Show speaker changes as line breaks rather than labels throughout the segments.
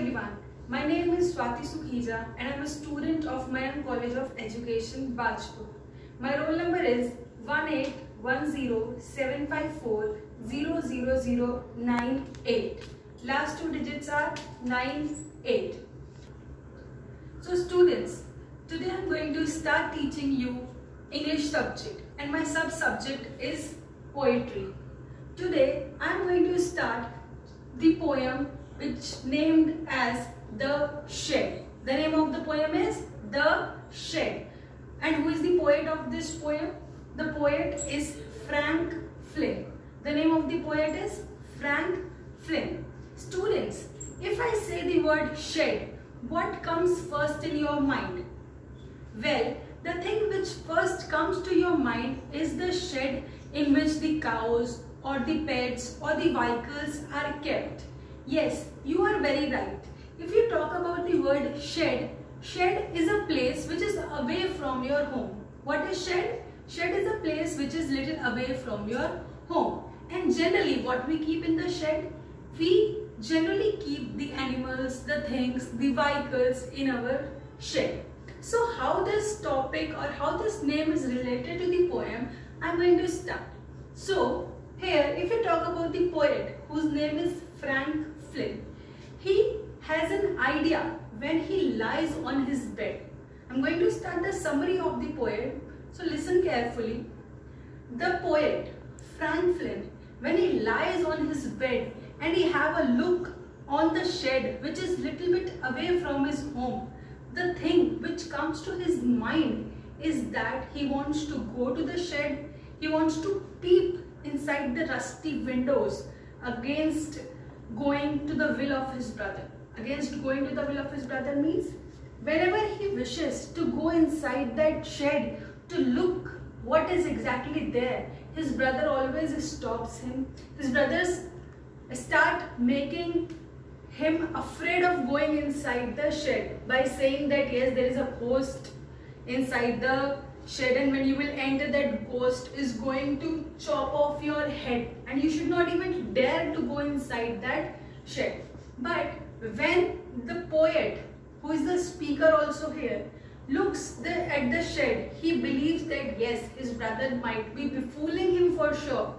everyone. My name is Swati Sukhija and I am a student of Mayan College of Education, Bajpur. My roll number is 18107540098. Last two digits are 98. So students, today I am going to start teaching you English subject and my sub-subject is poetry. Today I am going to start the poem which named as The Shed. The name of the poem is The Shed. And who is the poet of this poem? The poet is Frank Flynn. The name of the poet is Frank Flynn. Students, if I say the word shed, what comes first in your mind? Well, the thing which first comes to your mind is the shed in which the cows or the pets or the vehicles are kept. Yes, you are very right. If you talk about the word shed, shed is a place which is away from your home. What is shed? Shed is a place which is little away from your home. And generally what we keep in the shed? We generally keep the animals, the things, the vehicles in our shed. So how this topic or how this name is related to the poem, I am going to start. So here if you talk about the poet whose name is Frank Flynn, he has an idea when he lies on his bed. I'm going to start the summary of the poem, so listen carefully. The poet Frank Flynn, when he lies on his bed and he have a look on the shed which is little bit away from his home, the thing which comes to his mind is that he wants to go to the shed, he wants to peep inside the rusty windows against going to the will of his brother. Against going to the will of his brother means whenever he wishes to go inside that shed to look what is exactly there, his brother always stops him. His brothers start making him afraid of going inside the shed by saying that yes, there is a ghost inside the shed and when you will enter, that ghost is going to chop off your head and you should not even dare to go inside that shed. But when the poet, who is the speaker also here, looks at the shed, he believes that yes, his brother might be befooling him for sure.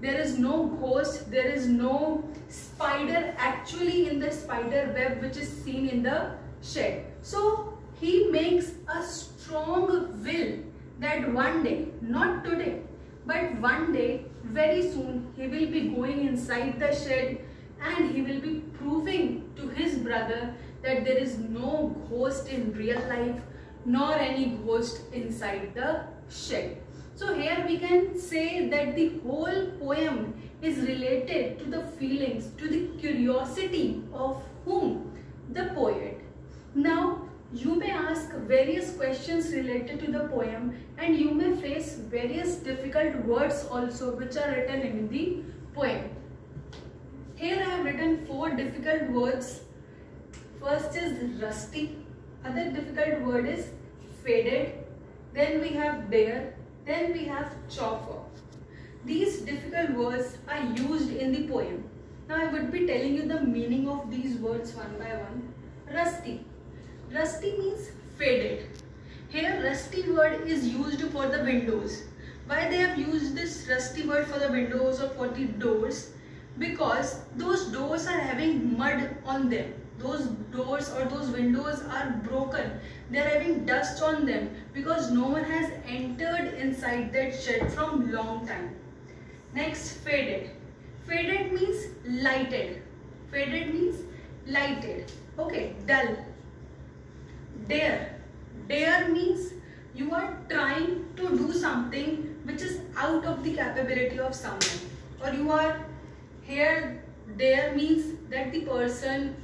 There is no ghost, there is no spider actually in the spider web which is seen in the shed. So he makes a strong will that one day, not today, but one day, very soon, he will be going inside the shed and he will be proving to his brother that there is no ghost in real life nor any ghost inside the shed. So here we can say that the whole poem is related to the feelings, to the curiosity of whom? The poet. Now you may ask various questions related to the poem and you may face various difficult words also which are written in the poem. Here I have written 4 difficult words. First is rusty, other difficult word is faded, then we have bare, then we have chop off. These difficult words are used in the poem. Now I would be telling you the meaning of these words one by one. Rusty. Rusty means faded. Here rusty word is used for the windows. Why they have used this rusty word for the windows or for the doors? Because those doors are having mud on them. Those doors or those windows are broken. They are having dust on them because no one has entered inside that shed from long time. Next, faded. Faded means lighted. Faded means lighted. Okay, dull. Dare. Dare means you are trying to do something which is out of the capability of someone. Or you are here, dare means that the person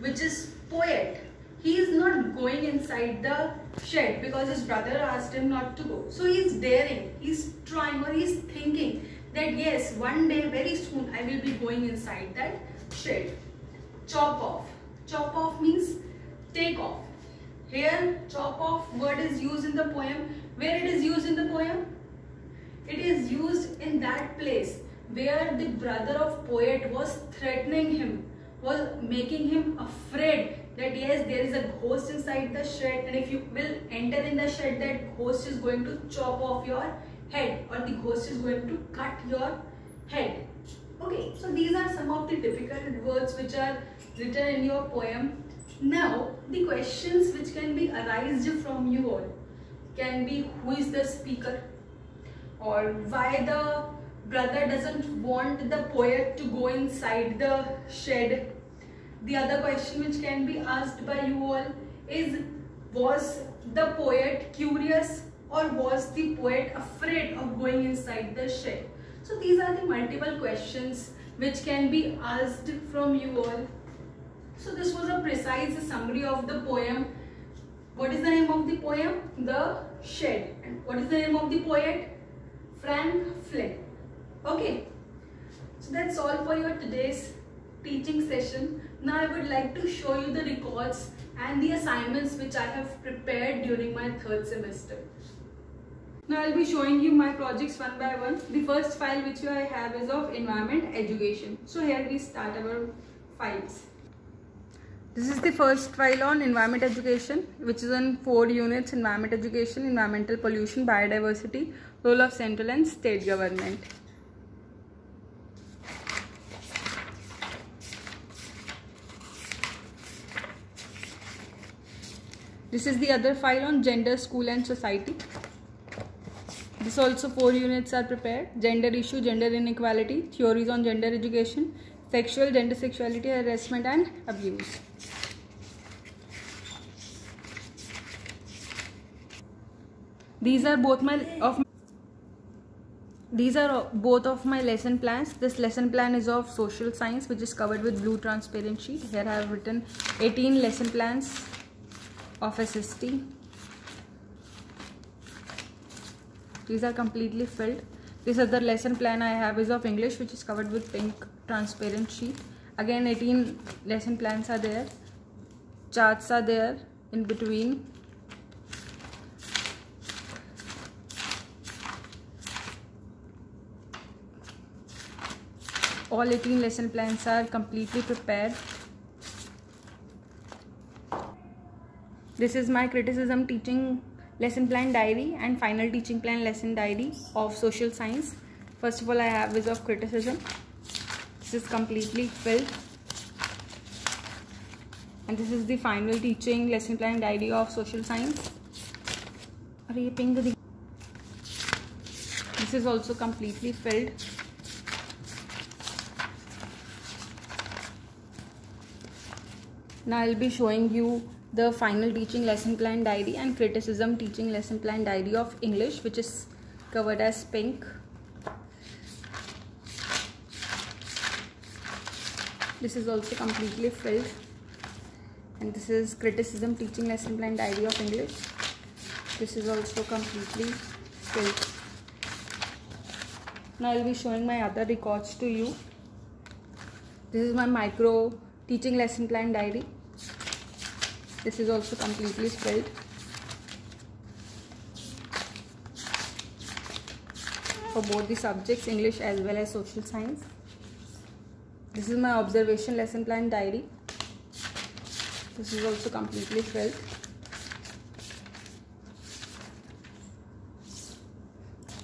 which is poet, he is not going inside the shed because his brother asked him not to go. So he is daring, he is trying or he is thinking that yes, one day very soon I will be going inside that shed. Chop off. Chop off means take off. Here chop off word is used in the poem. Where it is used in the poem? It is used in that place where the brother of poet was threatening him was making him afraid that yes, there is a ghost inside the shed, and if you will enter in the shed, that ghost is going to chop off your head, or the ghost is going to cut your head. Okay, so these are some of the difficult words which are written in your poem. Now the questions which can be arised from you all can be, who is the speaker, or why the brother doesn't want the poet to go inside the shed. The other question which can be asked by you all is, was the poet curious, or was the poet afraid of going inside the shed? So these are the multiple questions which can be asked from you all. So this was a precise summary of the poem. What is the name of the poem? The Shed. And what is the name of the poet? Frank Flinn. Okay, so that's all for your today's teaching session. Now I would like to show you the records and the assignments which I have prepared during my third semester. Now I'll be showing you my projects one by one. The first file which I have is of environment education. So here we start our files. This is the first file on environment education, which is on 4 units: environment education, environmental pollution, biodiversity, role of central and state government. This is the other file on gender, school and society. This also 4 units are prepared: gender issue, gender inequality, theories on gender education, gender sexuality, harassment and abuse. These are both of my lesson plans. This lesson plan is of social science, which is covered with blue transparent sheet. Here I have written 18 lesson plans of SST. These are completely filled. This other lesson plan I have is of English, which is covered with pink transparent sheet. Again 18 lesson plans are there. Charts are there in between. All 18 lesson plans are completely prepared. This is my criticism teaching lesson plan diary and final teaching plan lesson diary of social science. First of all, I have is of criticism. This is completely filled. And this is the final teaching lesson plan diary of social science. This is also completely filled. Now I will be showing you the final teaching lesson plan diary and criticism teaching lesson plan diary of English, which is covered as pink. This is also completely filled. And this is criticism teaching lesson plan diary of English. This is also completely filled. Now I will be showing my other records to you. This is my micro teaching lesson plan diary. This is also completely filled. For both the subjects, English as well as social science. This is my observation lesson plan diary. This is also completely filled.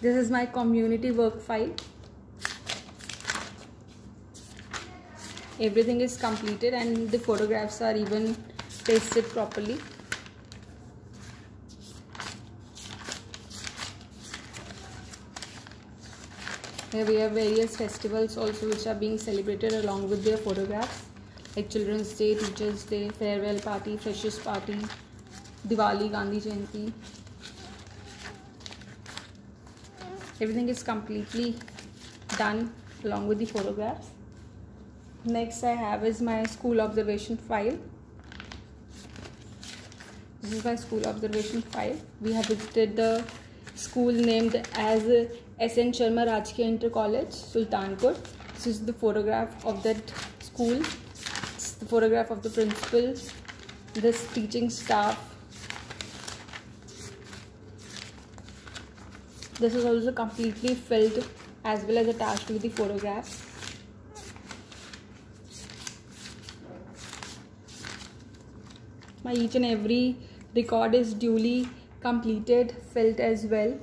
This is my community work file. Everything is completed and the photographs are even pasted properly. Here we have various festivals also which are being celebrated along with their photographs, like Children's Day, Teachers Day, Farewell Party, Freshers Party, Diwali, Gandhi Jayanti. Everything is completely done along with the photographs. Next I have is my school observation file. This is my school observation file. We have visited the school named as S.N. Sharma Rajkiya Inter College, Sultanpur. This is the photograph of that school. It's the photograph of the principal, this teaching staff. This is also completely filled as well as attached with the photographs.
my each and every record is duly completed, filled as well.